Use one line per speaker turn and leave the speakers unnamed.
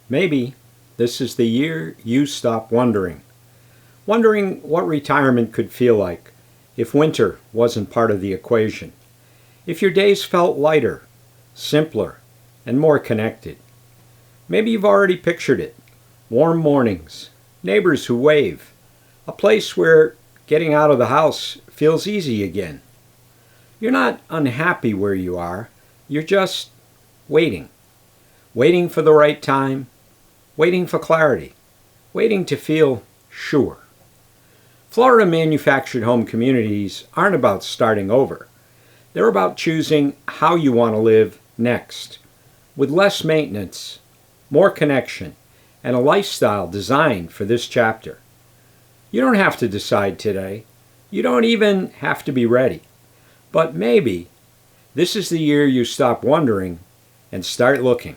Maybe this is the year you stop wondering. Wondering what retirement could feel like if winter wasn't part of the equation. If your days felt lighter, simpler, and more connected. Maybe you've already pictured it. Warm mornings, neighbors who wave, a place where getting out of the house feels easy again. You're not unhappy where you are. You're just waiting. Waiting for the right time. Waiting for clarity. Waiting to feel sure. Florida manufactured home communities aren't about starting over. They're about choosing how you want to live next, with less maintenance, more connection, and a lifestyle designed for this chapter. You don't have to decide today. You don't even have to be ready. But maybe this is the year you stop wondering and start looking.